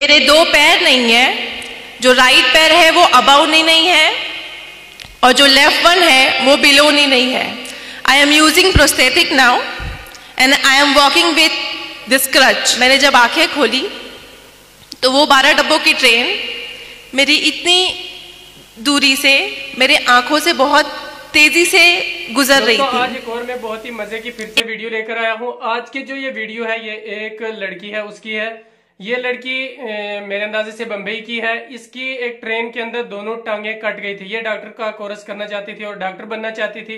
मेरे दो पैर नहीं है, जो राइट पैर है वो अबाउ नहीं है और जो लेफ्ट वन है वो बिलो नहीं है। I am using prosthetic now and I am walking with this crutch. मैंने जब आंखें खोली तो वो 12 डब्बों की ट्रेन मेरी इतनी दूरी से मेरे आंखों से बहुत तेजी से गुजर रही थी। आज एक और मैं बहुत ही मजे की फिर से वीडियो लेकर आया हूँ। आज की जो ये वीडियो है ये एक लड़की है, उसकी है। ये लड़की मेरे अंदाजे से बम्बई की है। इसकी एक ट्रेन के अंदर दोनों टांगे कट गई थी। ये डॉक्टर का कोर्स करना चाहती थी और डॉक्टर बनना चाहती थी।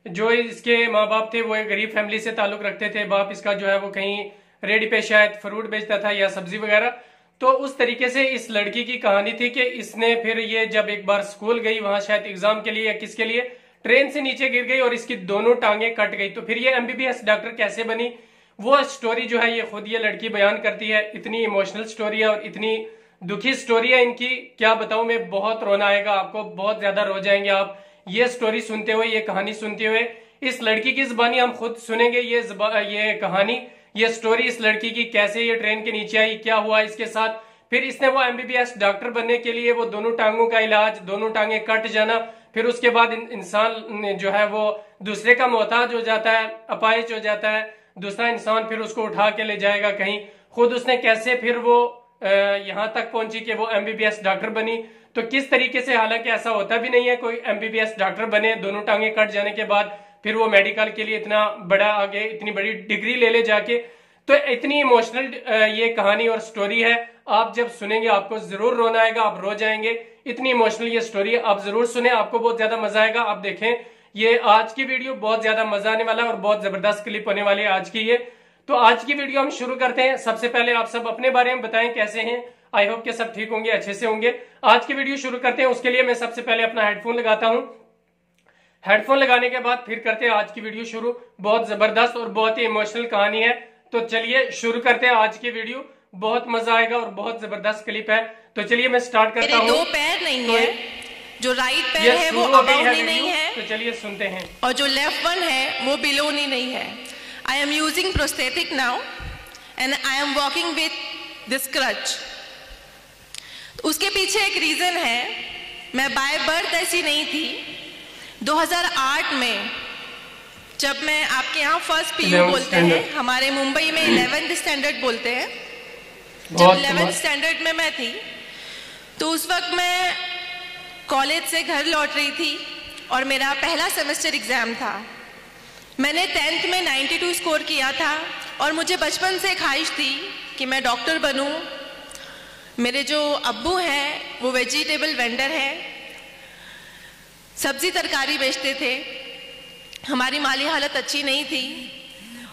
जो इसके माँ बाप थे वो एक गरीब फैमिली से ताल्लुक रखते थे। बाप इसका जो है वो कहीं रेडी पे शायद फ्रूट बेचता था या सब्जी वगैरह। तो उस तरीके से इस लड़की की कहानी थी कि इसने फिर ये जब एक बार स्कूल गई, वहां शायद एग्जाम के लिए या किसके लिए, ट्रेन से नीचे गिर गई और इसकी दोनों टांगे कट गई। तो फिर ये एमबीबीएस डॉक्टर कैसे बनी, वो स्टोरी जो है ये खुद ये लड़की बयान करती है। इतनी इमोशनल स्टोरी है और इतनी दुखी स्टोरी है इनकी, क्या बताऊं मैं। बहुत रोना आएगा आपको, बहुत ज्यादा रो जाएंगे आप ये स्टोरी सुनते हुए, ये कहानी सुनते हुए। इस लड़की की जुबानी हम खुद सुनेंगे ये कहानी, ये स्टोरी इस लड़की की, कैसे ये ट्रेन के नीचे आई, क्या हुआ इसके साथ। फिर इसने वो एमबीबीएस डॉक्टर बनने के लिए वो दोनों टांगों का इलाज, दोनों टांगे कट जाना, फिर उसके बाद इंसान जो है वो दूसरे का मोहताज हो जाता है, अपाहिज हो जाता है। दूसरा इंसान फिर उसको उठा के ले जाएगा कहीं। खुद उसने कैसे फिर वो यहाँ तक पहुंची कि वो एमबीबीएस डॉक्टर बनी। तो किस तरीके से, हालांकि ऐसा होता भी नहीं है कोई एमबीबीएस डॉक्टर बने दोनों टांगे कट जाने के बाद फिर वो मेडिकल के लिए इतना बड़ा आगे इतनी बड़ी डिग्री ले जाके। तो इतनी इमोशनल ये कहानी और स्टोरी है। आप जब सुनेंगे आपको जरूर रोना आएगा, आप रो जाएंगे। इतनी इमोशनल ये स्टोरी है, आप जरूर सुने, आपको बहुत ज्यादा मजा आएगा। आप देखें ये आज की वीडियो, बहुत ज्यादा मजा आने वाला है और बहुत जबरदस्त क्लिप होने वाली है आज की ये। तो आज की वीडियो हम शुरू करते हैं। सबसे पहले आप सब अपने बारे में बताएं कैसे हैं। आई होप के सब ठीक होंगे, अच्छे से होंगे। आज की वीडियो शुरू करते हैं, उसके लिए मैं सबसे पहले अपना हेडफोन लगाता हूं। हेडफोन लगाने के बाद फिर करते हैं आज की वीडियो शुरू। बहुत जबरदस्त और बहुत ही इमोशनल कहानी है। तो चलिए शुरू करते हैं आज की वीडियो। बहुत मजा आएगा और बहुत जबरदस्त क्लिप है। तो चलिए मैं स्टार्ट करता हूँ। दो पैर नहीं है, जो राइट पैर है वो अबाउ नहीं है, तो चलिए सुनते हैं। और जो लेफ्ट वन है वो बिलो नहीं है। I am using prosthetic now and I am walking with this crutch. उसके पीछे एक रीजन है। मैं बाय बर्थ ऐसी नहीं थी। 2008 में जब मैं आपके यहाँ फर्स्ट पीयू बोलते हैं, हमारे मुंबई में 11th स्टैंडर्ड बोलते हैं। जब 11th स्टैंडर्ड में मैं थी तो उस वक्त मैं कॉलेज से घर लौट रही थी और मेरा पहला सेमेस्टर एग्जाम था। मैंने 10th में 92 स्कोर किया था और मुझे बचपन से ख्वाहिश थी कि मैं डॉक्टर बनूं। मेरे जो अब्बू हैं वो वेजिटेबल वेंडर हैं, सब्जी तरकारी बेचते थे। हमारी माली हालत अच्छी नहीं थी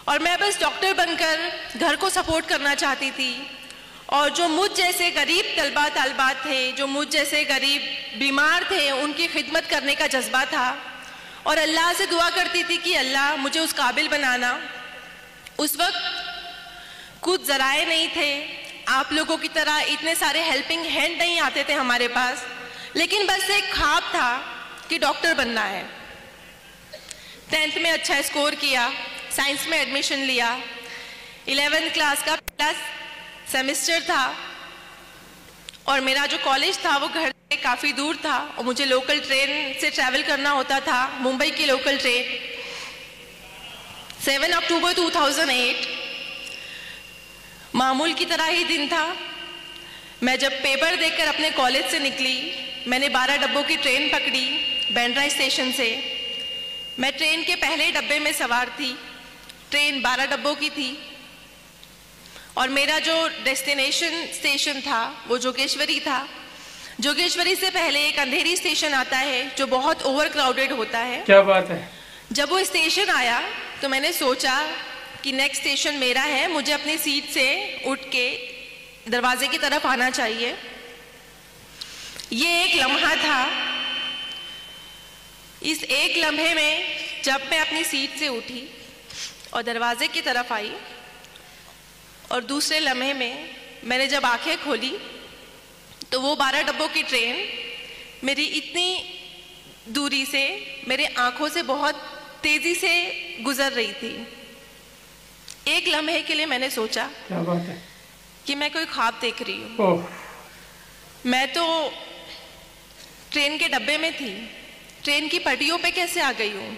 और मैं बस डॉक्टर बनकर घर को सपोर्ट करना चाहती थी। और जो मुझ जैसे गरीब तलबा तालबात थे, जो मुझ जैसे गरीब बीमार थे, उनकी खिदमत करने का जज्बा था। और अल्लाह से दुआ करती थी कि अल्लाह मुझे उस काबिल बनाना। उस वक्त कुछ ज़राए नहीं थे, आप लोगों की तरह इतने सारे हेल्पिंग हैंड नहीं आते थे हमारे पास, लेकिन बस एक ख्वाब था कि डॉक्टर बनना है। 10th में अच्छा स्कोर किया, साइंस में एडमिशन लिया। 11th क्लास का पहला सेमेस्टर था और मेरा जो कॉलेज था वो घर से काफ़ी दूर था और मुझे लोकल ट्रेन से ट्रैवल करना होता था, मुंबई की लोकल ट्रेन। 7 अक्टूबर 2008 मामूल की तरह ही दिन था। मैं जब पेपर देकर अपने कॉलेज से निकली, मैंने 12 डब्बों की ट्रेन पकड़ी बांद्रा स्टेशन से। मैं ट्रेन के पहले डब्बे में सवार थी। ट्रेन 12 डब्बों की थी और मेरा जो डेस्टिनेशन स्टेशन था वो जोगेश्वरी था। जोगेश्वरी से पहले एक अंधेरी स्टेशन आता है जो बहुत ओवर क्राउडेड होता है। क्या बात है। जब वो स्टेशन आया तो मैंने सोचा कि नेक्स्ट स्टेशन मेरा है, मुझे अपनी सीट से उठ के दरवाजे की तरफ आना चाहिए। ये एक लम्हा था। इस एक लम्हे में जब मैं अपनी सीट से उठी और दरवाजे की तरफ आई और दूसरे लम्हे में मैंने जब आंखें खोली तो वो 12 डब्बों की ट्रेन मेरी इतनी दूरी से मेरे आंखों से बहुत तेजी से गुजर रही थी। एक लम्हे के लिए मैंने सोचा क्या बात है कि मैं कोई ख्वाब देख रही हूँ। मैं तो ट्रेन के डब्बे में थी, ट्रेन की पटरियों पे कैसे आ गई हूँ,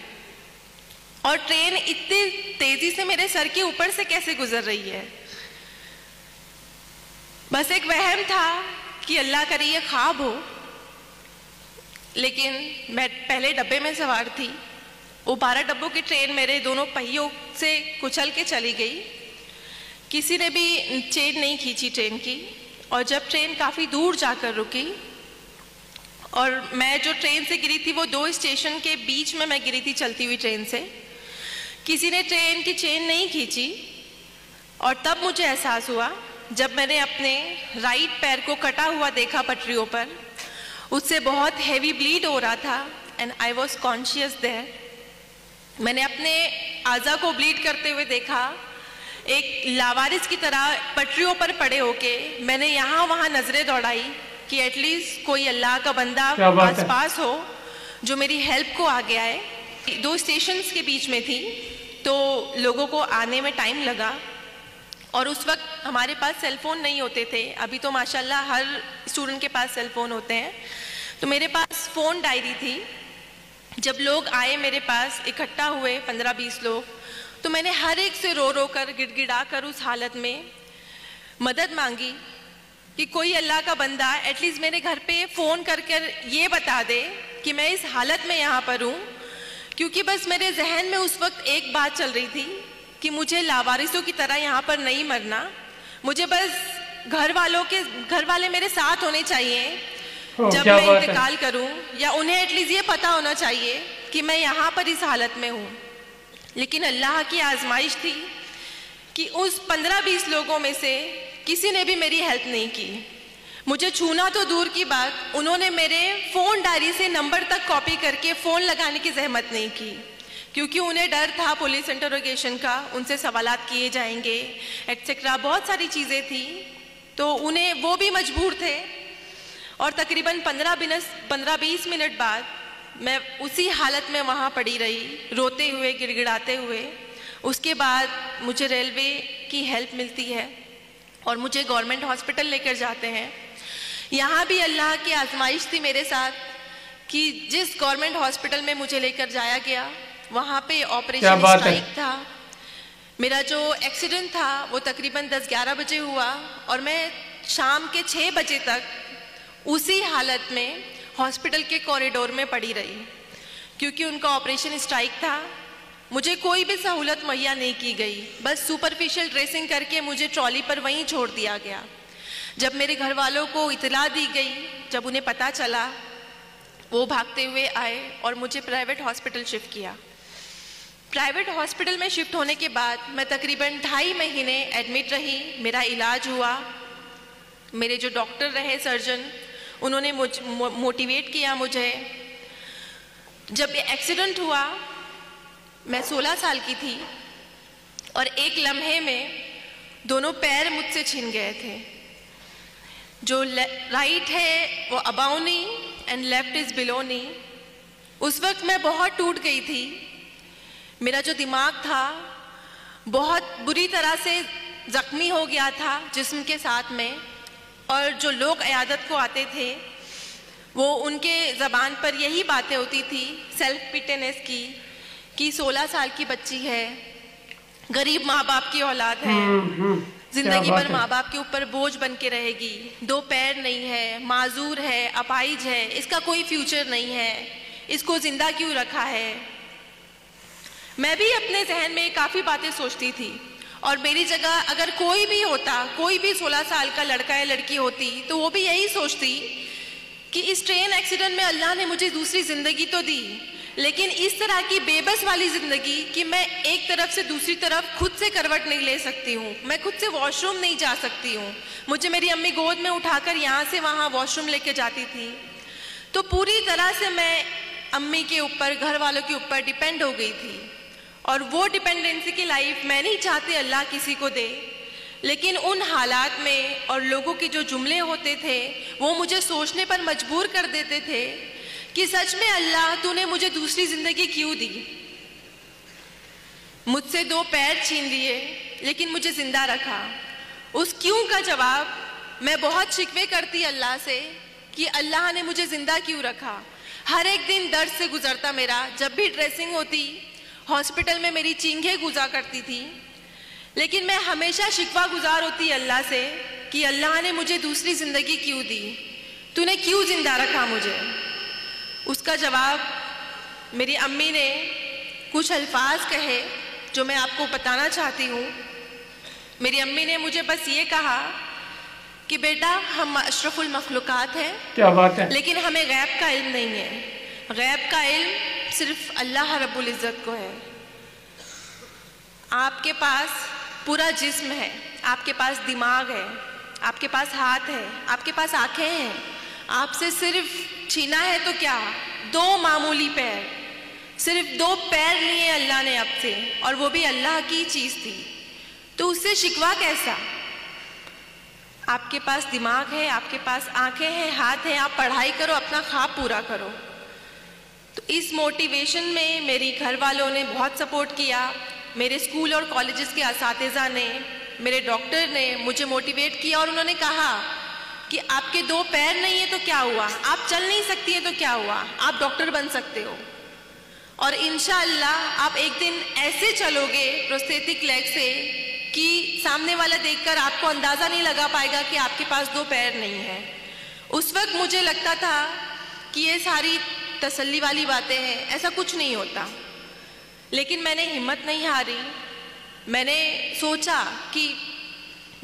और ट्रेन इतनी तेजी से मेरे सर के ऊपर से कैसे गुजर रही है। बस एक वहम था कि अल्लाह करे ये ख्वाब हो, लेकिन मैं पहले डब्बे में सवार थी। वो 12 डब्बों की ट्रेन मेरे दोनों पहियों से कुचल के चली गई। किसी ने भी चेन नहीं खींची ट्रेन की, और जब ट्रेन काफ़ी दूर जाकर रुकी और मैं जो ट्रेन से गिरी थी वो 2 स्टेशन के बीच में मैं गिरी थी चलती हुई ट्रेन से। किसी ने ट्रेन की चेन नहीं खींची, और तब मुझे एहसास हुआ जब मैंने अपने राइट पैर को कटा हुआ देखा पटरियों पर, उससे बहुत हैवी ब्लीड हो रहा था, and I was conscious there. मैंने अपने आज़ा को ब्लीड करते हुए देखा, एक लावारिस की तरह पटरियों पर पड़े होके मैंने यहाँ वहाँ नजरें दौड़ाई कि एटलीस्ट कोई अल्लाह का बंदा पास हो जो मेरी हेल्प को आ गया है। 2 स्टेशंस के बीच में थी, तो लोगों को आने में टाइम लगा, और उस वक्त हमारे पास सेलफोन नहीं होते थे। अभी तो माशाल्लाह हर स्टूडेंट के पास सेलफोन होते हैं। तो मेरे पास फ़ोन डायरी थी। जब लोग आए मेरे पास, इकट्ठा हुए 15-20 लोग, तो मैंने हर एक से रो रो कर, गिड़गिड़ा कर उस हालत में मदद मांगी कि कोई अल्लाह का बंदा एटलीस्ट मेरे घर पे फ़ोन कर कर ये बता दे कि मैं इस हालत में यहाँ पर हूँ। क्योंकि बस मेरे जहन में उस वक्त एक बात चल रही थी कि मुझे लावारिसों की तरह यहाँ पर नहीं मरना, मुझे बस घर वाले मेरे साथ होने चाहिए जब मैं इंतकाल करूं, या उन्हें एटलीस्ट ये पता होना चाहिए कि मैं यहाँ पर इस हालत में हूँ। लेकिन अल्लाह की आजमाइश थी कि उस 15-20 लोगों में से किसी ने भी मेरी हेल्प नहीं की। मुझे छूना तो दूर की बात, उन्होंने मेरे फ़ोन डायरी से नंबर तक कॉपी करके फ़ोन लगाने की जहमत नहीं की, क्योंकि उन्हें डर था पुलिस इंटरोगेशन का, उनसे सवालात किए जाएंगे एक्सेट्रा, बहुत सारी चीज़ें थी। तो उन्हें वो भी मजबूर थे। और तकरीबन 15-20 मिनट बाद मैं उसी हालत में वहाँ पड़ी रही, रोते हुए, गिड़गिड़ाते हुए। उसके बाद मुझे रेलवे की हेल्प मिलती है और मुझे गवर्नमेंट हॉस्पिटल लेकर जाते हैं। यहाँ भी अल्लाह की आजमाइश थी मेरे साथ कि जिस गवर्नमेंट हॉस्पिटल में मुझे लेकर जाया गया, वहाँ पे ऑपरेशन स्ट्राइक था। मेरा जो एक्सीडेंट था वो तकरीबन 10-11 बजे हुआ, और मैं शाम के 6 बजे तक उसी हालत में हॉस्पिटल के कॉरिडोर में पड़ी रही, क्योंकि उनका ऑपरेशन स्ट्राइक था। मुझे कोई भी सहूलत मुहैया नहीं की गई, बस सुपरफिशियल ड्रेसिंग करके मुझे ट्रॉली पर वहीं छोड़ दिया गया। जब मेरे घर वालों को इतला दी गई, जब उन्हें पता चला, वो भागते हुए आए और मुझे प्राइवेट हॉस्पिटल शिफ्ट किया। प्राइवेट हॉस्पिटल में शिफ्ट होने के बाद मैं तकरीबन 2.5 महीने एडमिट रही। मेरा इलाज हुआ। मेरे जो डॉक्टर रहे, सर्जन, उन्होंने मोटिवेट किया मुझे। जब ये एक्सीडेंट हुआ, मैं 16 साल की थी, और एक लम्हे में दोनों पैर मुझसे छिन गए थे। जो राइट है वो above knee and left is below knee. उस वक्त मैं बहुत टूट गई थी। मेरा जो दिमाग था बहुत बुरी तरह से जख्मी हो गया था जिस्म के साथ में, और जो लोग इयादत को आते थे वो उनके ज़बान पर यही बातें होती थी सेल्फ पिटेनेस की, कि 16 साल की बच्ची है, गरीब माँ बाप की औलाद है, जिंदगी भर माँ बाप के ऊपर बोझ बन के रहेगी, 2 पैर नहीं है, माजूर है, अपाहिज है, इसका कोई फ्यूचर नहीं है, इसको जिंदा क्यों रखा है। मैं भी अपने जहन में काफ़ी बातें सोचती थी, और मेरी जगह अगर कोई भी होता, कोई भी 16 साल का लड़का या लड़की होती, तो वो भी यही सोचती कि इस ट्रेन एक्सीडेंट में अल्लाह ने मुझे दूसरी ज़िंदगी तो दी, लेकिन इस तरह की बेबस वाली ज़िंदगी कि मैं एक तरफ से दूसरी तरफ खुद से करवट नहीं ले सकती हूँ, मैं खुद से वॉशरूम नहीं जा सकती हूँ। मुझे मेरी अम्मी गोद में उठाकर यहाँ से वहाँ वॉशरूम लेके जाती थी। तो पूरी तरह से मैं अम्मी के ऊपर, घर वालों के ऊपर डिपेंड हो गई थी, और वो डिपेंडेंसी की लाइफ मैं नहीं चाहती अल्लाह किसी को दे। लेकिन उन हालात में और लोगों के जो जुमले होते थे वो मुझे सोचने पर मजबूर कर देते थे कि सच में अल्लाह तूने मुझे दूसरी ज़िंदगी क्यों दी। मुझसे 2 पैर छीन लिए लेकिन मुझे ज़िंदा रखा, उस क्यों का जवाब मैं बहुत शिकवे करती अल्लाह से कि अल्लाह ने मुझे जिंदा क्यों रखा। हर एक दिन दर्द से गुजरता मेरा, जब भी ड्रेसिंग होती हॉस्पिटल में मेरी चींखें गुजरा करती थी, लेकिन मैं हमेशा शिकवा गुजार होती अल्लाह से कि अल्लाह ने मुझे दूसरी ज़िंदगी क्यों दी, तूने क्यों जिंदा रखा मुझे। उसका जवाब मेरी अम्मी ने कुछ अल्फाज कहे जो मैं आपको बताना चाहती हूँ। मेरी अम्मी ने मुझे बस ये कहा कि बेटा हम अशरफुल मखलूकात हैं, क्या बात है, लेकिन हमें गैब का इल्म नहीं है। गैब का इल्म सिर्फ अल्लाह रब्बुल इज़्ज़त को है। आपके पास पूरा जिस्म है, आपके पास दिमाग है, आपके पास हाथ है, आपके पास आंखें हैं, आपसे सिर्फ छीना है तो क्या, 2 मामूली पैर, सिर्फ 2 पैर लिए अल्लाह ने आपसे, और वो भी अल्लाह की चीज़ थी, तो उससे शिकवा कैसा। आपके पास दिमाग है, आपके पास आंखें हैं, हाथ हैं, आप पढ़ाई करो, अपना ख्वाब पूरा करो। तो इस मोटिवेशन में मेरी घर वालों ने बहुत सपोर्ट किया, मेरे स्कूल और कॉलेजेस के असातिज़ा ने, मेरे डॉक्टर ने मुझे मोटिवेट किया, और उन्होंने कहा कि आपके 2 पैर नहीं है तो क्या हुआ, आप चल नहीं सकती हैं तो क्या हुआ, आप डॉक्टर बन सकते हो, और इंशाअल्लाह आप एक दिन ऐसे चलोगे प्रोस्थेटिक लेग से कि सामने वाला देखकर आपको अंदाज़ा नहीं लगा पाएगा कि आपके पास 2 पैर नहीं है। उस वक्त मुझे लगता था कि ये सारी तसल्ली वाली बातें हैं, ऐसा कुछ नहीं होता, लेकिन मैंने हिम्मत नहीं हारी। मैंने सोचा कि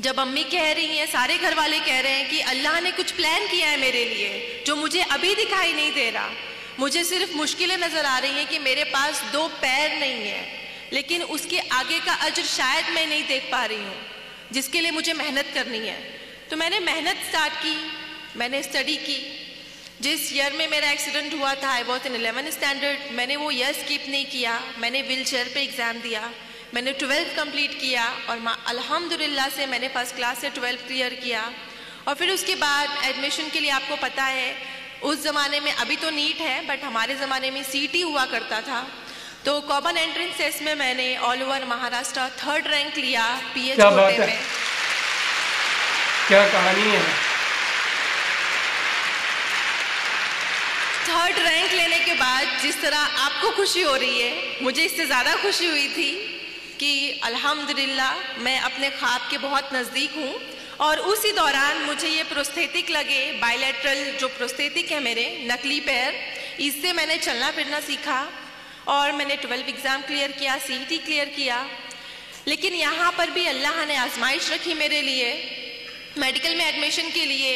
जब अम्मी कह रही हैं, सारे घर वाले कह रहे हैं कि अल्लाह ने कुछ प्लान किया है मेरे लिए जो मुझे अभी दिखाई नहीं दे रहा, मुझे सिर्फ मुश्किलें नज़र आ रही हैं कि मेरे पास 2 पैर नहीं है, लेकिन उसके आगे का अजर शायद मैं नहीं देख पा रही हूँ, जिसके लिए मुझे मेहनत करनी है। तो मैंने मेहनत स्टार्ट की, मैंने स्टडी की। जिस ईयर में मेरा एक्सीडेंट हुआ था, I was in 11th standard, मैंने वो ईयर स्किप नहीं किया, मैंने व्हील चेयर पे एग्ज़ाम दिया, मैंने 12th कंप्लीट किया, और अल्हम्दुलिल्लाह से मैंने फर्स्ट क्लास से 12th क्लियर किया। और फिर उसके बाद एडमिशन के लिए आपको पता है उस ज़माने में, अभी तो नीट है बट हमारे ज़माने में CT हुआ करता था, तो कॉमन एंट्रेंस टेस्ट में मैंने all over Maharashtra 3rd rank लिया PH कोटे में। क्या कहानी है। 3rd रैंक लेने के बाद जिस तरह आपको खुशी हो रही है, मुझे इससे ज़्यादा खुशी हुई थी कि अल्हम्दुलिल्लाह मैं अपने ख्वाब के बहुत नज़दीक हूँ। और उसी दौरान मुझे ये प्रोस्थेटिक लगे, बायलैटरल जो प्रोस्थेटिक है मेरे नकली पैर, इससे मैंने चलना फिरना सीखा, और मैंने 12th एग्ज़ाम क्लियर किया, CET क्लियर किया। लेकिन यहाँ पर भी अल्लाह ने आजमाइश रखी मेरे लिए। मेडिकल में एडमिशन के लिए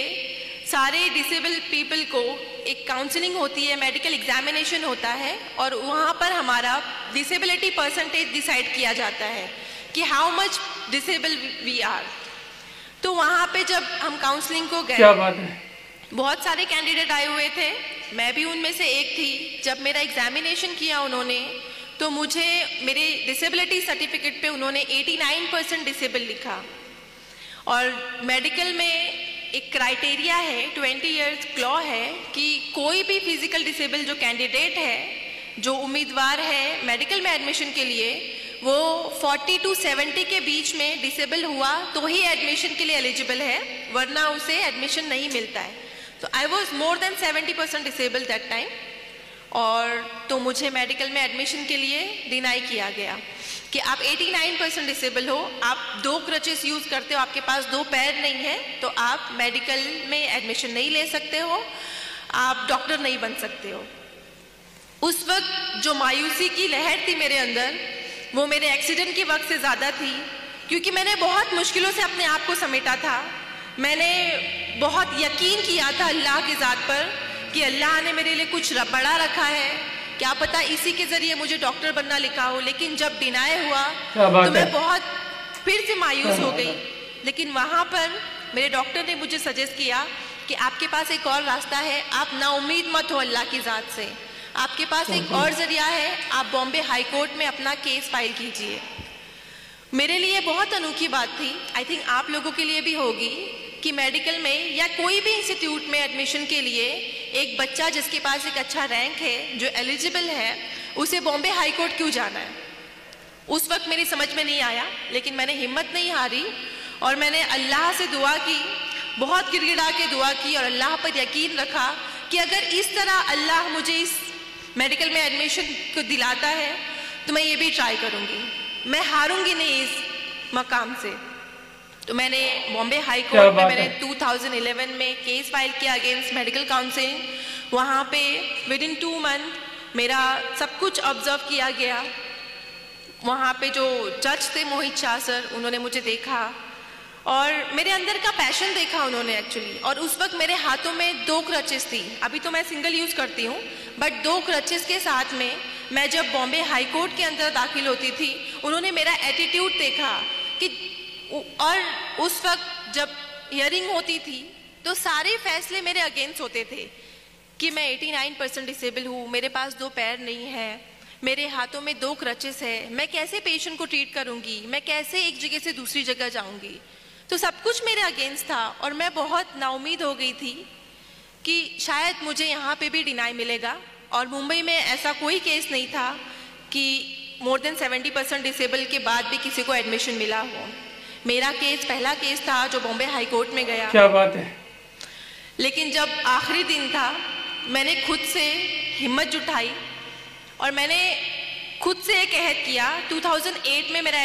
सारे डिसेबल पीपल को एक काउंसलिंग होती है, मेडिकल एग्जामिनेशन होता है, और वहाँ पर हमारा डिसेबिलिटी परसेंटेज डिसाइड किया जाता है कि how much disable we are. तो वहाँ पे जब हम काउंसलिंग को गए, क्या बात है, बहुत सारे कैंडिडेट आए हुए थे, मैं भी उनमें से एक थी। जब मेरा एग्जामिनेशन किया उन्होंने, तो मुझे मेरे डिसेबिलिटी सर्टिफिकेट पे उन्होंने 89% डिसेबल लिखा। और मेडिकल में एक क्राइटेरिया है, 20 ईयर्स क्लॉ है कि कोई भी फिजिकल डिसेबल जो कैंडिडेट है, जो उम्मीदवार है मेडिकल में एडमिशन के लिए, वो 40 to 70 के बीच में डिसेबल हुआ तो ही एडमिशन के लिए एलिजिबल है, वरना उसे एडमिशन नहीं मिलता है। तो I was more than 70% disable that time, और तो मुझे मेडिकल में एडमिशन के लिए डिनाई किया गया कि आप 89% डिसेबल हो, आप 2 क्रचेस यूज़ करते हो, आपके पास 2 पैर नहीं है, तो आप मेडिकल में एडमिशन नहीं ले सकते हो, आप डॉक्टर नहीं बन सकते हो। उस वक्त जो मायूसी की लहर थी मेरे अंदर, वो मेरे एक्सीडेंट के वक्त से ज़्यादा थी, क्योंकि मैंने बहुत मुश्किलों से अपने आप को समेटा था। मैंने बहुत यकीन किया था अल्लाह की ज़ात पर कि अल्लाह ने मेरे लिए कुछ बड़ा रखा है, क्या पता इसी के ज़रिए मुझे डॉक्टर बनना लिखा हो। लेकिन जब डिनाई हुआ तो मैं बहुत फिर से मायूस हो गई। लेकिन वहाँ पर मेरे डॉक्टर ने मुझे सजेस्ट किया कि आपके पास एक और रास्ता है, आप नाउम्मीद मत हो अल्लाह की ज़ात से, आपके पास एक और ज़रिया है, आप बॉम्बे हाई कोर्ट में अपना केस फाइल कीजिए। मेरे लिए बहुत अनोखी बात थी, आई थिंक आप लोगों के लिए भी होगी, कि मेडिकल में या कोई भी इंस्टीट्यूट में एडमिशन के लिए एक बच्चा जिसके पास एक अच्छा रैंक है, जो एलिजिबल है, उसे बॉम्बे हाई कोर्ट क्यों जाना है। उस वक्त मेरी समझ में नहीं आया, लेकिन मैंने हिम्मत नहीं हारी और मैंने अल्लाह से दुआ की, बहुत गिड़गिड़ा के दुआ की और अल्लाह पर यकीन रखा कि अगर इस तरह अल्लाह मुझे इस मेडिकल में एडमिशन को दिलाता है तो मैं ये भी ट्राई करूँगी, मैं हारूंगी नहीं इस मकाम से। तो मैंने बॉम्बे हाई कोर्ट में मैंने 2011 में केस फाइल किया अगेंस्ट मेडिकल काउंसिल। वहाँ पे विदिन 2 मंथ मेरा सब कुछ ऑब्जर्व किया गया। वहाँ पे जो जज थे मोहित शाह सर, उन्होंने मुझे देखा और मेरे अंदर का पैशन देखा उन्होंने एक्चुअली। और उस वक्त मेरे हाथों में 2 क्रचेस थी, अभी तो मैं सिंगल यूज़ करती हूँ, बट 2 क्रचेस के साथ में मैं जब बॉम्बे हाई कोर्ट के अंदर दाखिल होती थी, उन्होंने मेरा एटीट्यूड देखा कि, और उस वक्त जब हियरिंग होती थी तो सारे फैसले मेरे अगेंस्ट होते थे कि मैं 89% डिसेबल हूँ, मेरे पास 2 पैर नहीं है, मेरे हाथों में 2 क्रचेस है, मैं कैसे पेशेंट को ट्रीट करूँगी, मैं कैसे एक जगह से दूसरी जगह जाऊँगी। तो सब कुछ मेरे अगेंस्ट था और मैं बहुत नाउमीद हो गई थी कि शायद मुझे यहाँ पे भी डिनाई मिलेगा। और मुंबई में ऐसा कोई केस नहीं था कि मोर देन 70% डिसेबल के बाद भी किसी को एडमिशन मिला हो। मेरा केस पहला केस था जो बॉम्बे हाई कोर्ट में गया। क्या बात है। लेकिन जब आखिरी दिन था, मैंने खुद से हिम्मत जुटाई और मैंने खुद से एक अहद किया। 2008 में मेरा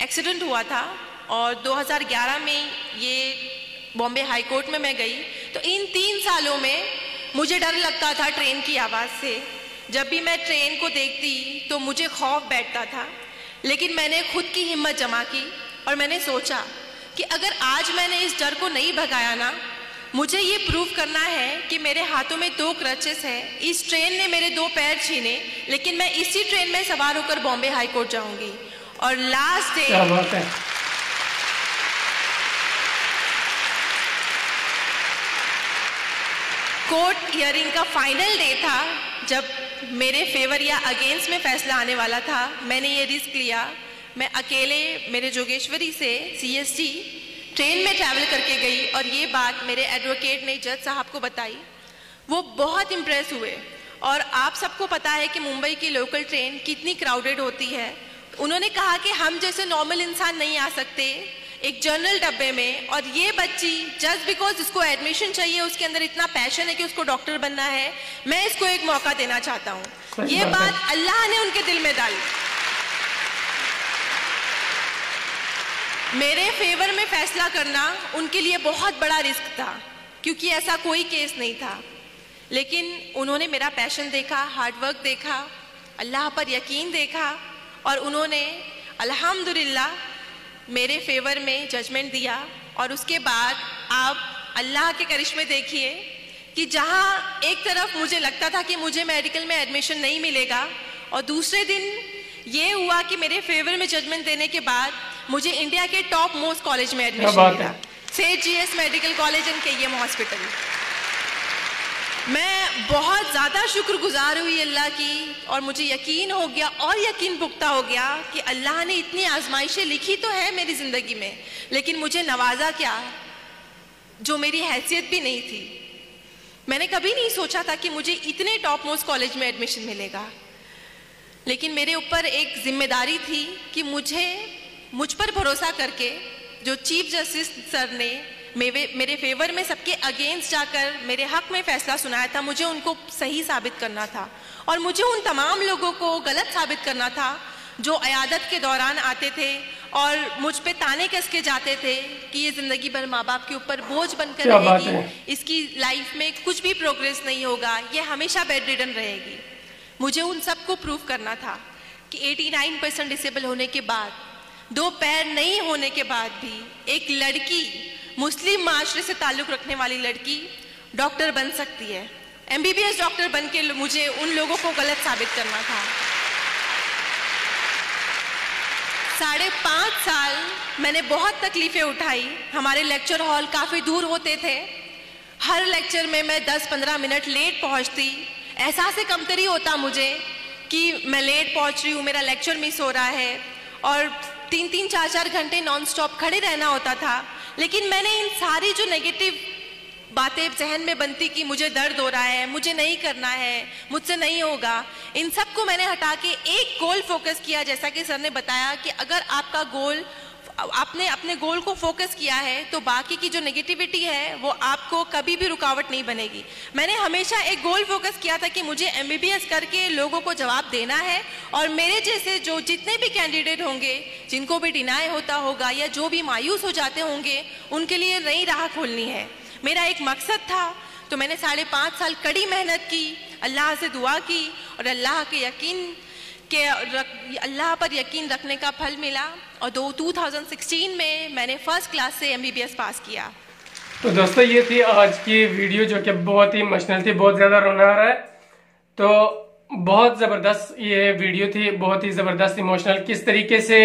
एक्सीडेंट हुआ था और 2011 में ये बॉम्बे हाई कोर्ट में मैं गई। तो इन 3 सालों में मुझे डर लगता था ट्रेन की आवाज़ से। जब भी मैं ट्रेन को देखती तो मुझे खौफ बैठता था, लेकिन मैंने खुद की हिम्मत जमा की और मैंने सोचा कि अगर आज मैंने इस डर को नहीं भगाया ना, मुझे ये प्रूव करना है कि मेरे हाथों में 2 क्रचेस है, इस ट्रेन ने मेरे 2 पैर छीने, लेकिन मैं इसी ट्रेन में सवार होकर बॉम्बे हाई कोर्ट जाऊंगी। और लास्ट डे कोर्ट हियरिंग का फाइनल डे था, जब मेरे फेवर या अगेंस्ट में फैसला आने वाला था। मैंने ये रिस्क लिया। मैं अकेले मेरे जोगेश्वरी से CST ट्रेन में ट्रैवल करके गई और ये बात मेरे एडवोकेट ने जज साहब को बताई। वो बहुत इम्प्रेस हुए। और आप सबको पता है कि मुंबई की लोकल ट्रेन कितनी क्राउडेड होती है। उन्होंने कहा कि हम जैसे नॉर्मल इंसान नहीं आ सकते एक जनरल डब्बे में, और ये बच्ची जस्ट बिकॉज उसको एडमिशन चाहिए, उसके अंदर इतना पैशन है कि उसको डॉक्टर बनना है, मैं इसको एक मौका देना चाहता हूँ। ये बात अल्लाह ने उनके दिल में डाली। मेरे फेवर में फैसला करना उनके लिए बहुत बड़ा रिस्क था, क्योंकि ऐसा कोई केस नहीं था। लेकिन उन्होंने मेरा पैशन देखा, हार्डवर्क देखा, अल्लाह पर यकीन देखा और उन्होंने अल्हम्दुलिल्लाह मेरे फेवर में जजमेंट दिया। और उसके बाद आप अल्लाह के करिश्मे देखिए कि जहाँ एक तरफ मुझे लगता था कि मुझे मेडिकल में एडमिशन नहीं मिलेगा, और दूसरे दिन ये हुआ कि मेरे फेवर में जजमेंट देने के बाद मुझे इंडिया के टॉप मोस्ट कॉलेज में एडमिशन मिला, सेठ GS medical college and KEM hospital. मैं बहुत ज़्यादा शुक्रगुजार हुई अल्लाह की, और मुझे यकीन हो गया और यकीन पुख्ता हो गया कि अल्लाह ने इतनी आजमाइशें लिखी तो है मेरी ज़िंदगी में, लेकिन मुझे नवाजा क्या, जो मेरी हैसियत भी नहीं थी। मैंने कभी नहीं सोचा था कि मुझे इतने टॉप मोस्ट कॉलेज में एडमिशन मिलेगा, लेकिन मेरे ऊपर एक जिम्मेदारी थी कि मुझ पर भरोसा करके जो चीफ जस्टिस सर ने मेरे फेवर में सबके अगेंस्ट जाकर मेरे हक में फैसला सुनाया था, मुझे उनको सही साबित करना था। और मुझे उन तमाम लोगों को गलत साबित करना था जो अयादत के दौरान आते थे और मुझ पे ताने कस के जाते थे कि ये ज़िंदगी भर माँ बाप के ऊपर बोझ बनकर रहेगी, इसकी लाइफ में कुछ भी प्रोग्रेस नहीं होगा, ये हमेशा बेड रिडन रहेगी। मुझे उन सबको प्रूव करना था कि 89% डिसेबल होने के बाद, 2 पैर नहीं होने के बाद भी एक लड़की, मुस्लिम माशरे से ताल्लुक़ रखने वाली लड़की डॉक्टर बन सकती है। MBBS डॉक्टर बन के मुझे उन लोगों को गलत साबित करना था। 5.5 साल मैंने बहुत तकलीफ़ें उठाई। हमारे लेक्चर हॉल काफ़ी दूर होते थे, हर लेक्चर में मैं 10-15 मिनट लेट पहुंचती। एहसास कमतरी होता मुझे कि मैं लेट पहुंच रही हूँ, मेरा लेक्चर मिस हो रहा है, और 3-3, 4-4 घंटे नॉन स्टॉप खड़े रहना होता था। लेकिन मैंने इन सारी जो नेगेटिव बातें जहन में बनती कि मुझे दर्द हो रहा है, मुझे नहीं करना है, मुझसे नहीं होगा, इन सब को मैंने हटा के एक गोल फोकस किया। जैसा कि सर ने बताया कि अगर आपका गोल आपने अपने गोल को फोकस किया है तो बाकी की जो नेगेटिविटी है वो आपको कभी भी रुकावट नहीं बनेगी। मैंने हमेशा एक गोल फोकस किया था कि मुझे MBBS करके लोगों को जवाब देना है, और मेरे जैसे जो जितने भी कैंडिडेट होंगे, जिनको भी डिनाई होता होगा या जो भी मायूस हो जाते होंगे, उनके लिए नई राह खोलनी है। मेरा एक मकसद था, तो मैंने 5.5 साल कड़ी मेहनत की, अल्लाह से दुआ की और अल्लाह पर यकीन रखने का फल मिला, और 2016 में मैंने फर्स्ट क्लास से MBBS पास किया। तो दोस्तों ये थी आज की वीडियो जो कि बहुत ही इमोशनल थी, बहुत ज्यादा रोना आ रहा है। तो बहुत जबरदस्त ये वीडियो थी, बहुत ही जबरदस्त इमोशनल। किस तरीके से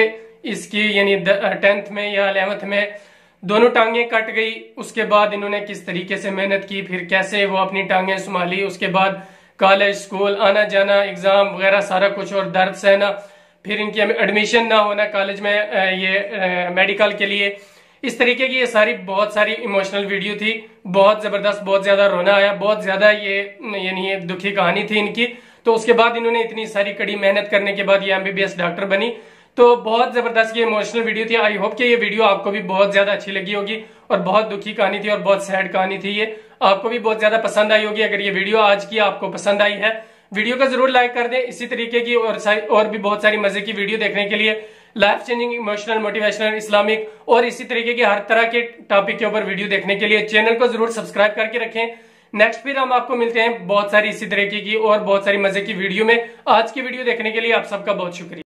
इसकी यानी 10th में या 11th में दोनों टांगे कट गई, उसके बाद इन्होंने किस तरीके से मेहनत की, फिर कैसे वो अपनी टांगे संभाली, उसके बाद कॉलेज स्कूल आना जाना, एग्जाम वगैरह सारा कुछ, और दर्द सहना, फिर इनकी एडमिशन ना होना कॉलेज में ये मेडिकल के लिए। इस तरीके की ये सारी बहुत सारी इमोशनल वीडियो थी, बहुत जबरदस्त, बहुत ज्यादा रोना आया, बहुत ज्यादा ये यानी ये दुखी कहानी थी इनकी। तो उसके बाद इन्होंने इतनी सारी कड़ी मेहनत करने के बाद ये MBBS डॉक्टर बनी। तो बहुत जबरदस्त ये इमोशनल वीडियो थी। आई होप कि ये वीडियो आपको भी बहुत ज्यादा अच्छी लगी होगी, और बहुत दुखी कहानी थी और बहुत सैड कहानी थी, ये आपको भी बहुत ज्यादा पसंद आई होगी। अगर ये वीडियो आज की आपको पसंद आई है, वीडियो को जरूर लाइक कर दें। इसी तरीके की और भी बहुत सारी मजे की वीडियो देखने के लिए, life changing, emotional, motivational, Islamic और इसी तरीके के हर तरह के टॉपिक के ऊपर वीडियो देखने के लिए चैनल को जरूर सब्सक्राइब करके रखें। नेक्स्ट फिर हम आपको मिलते हैं बहुत सारी इसी तरीके की और बहुत सारी मजे की वीडियो में। आज की वीडियो देखने के लिए आप सबका बहुत शुक्रिया।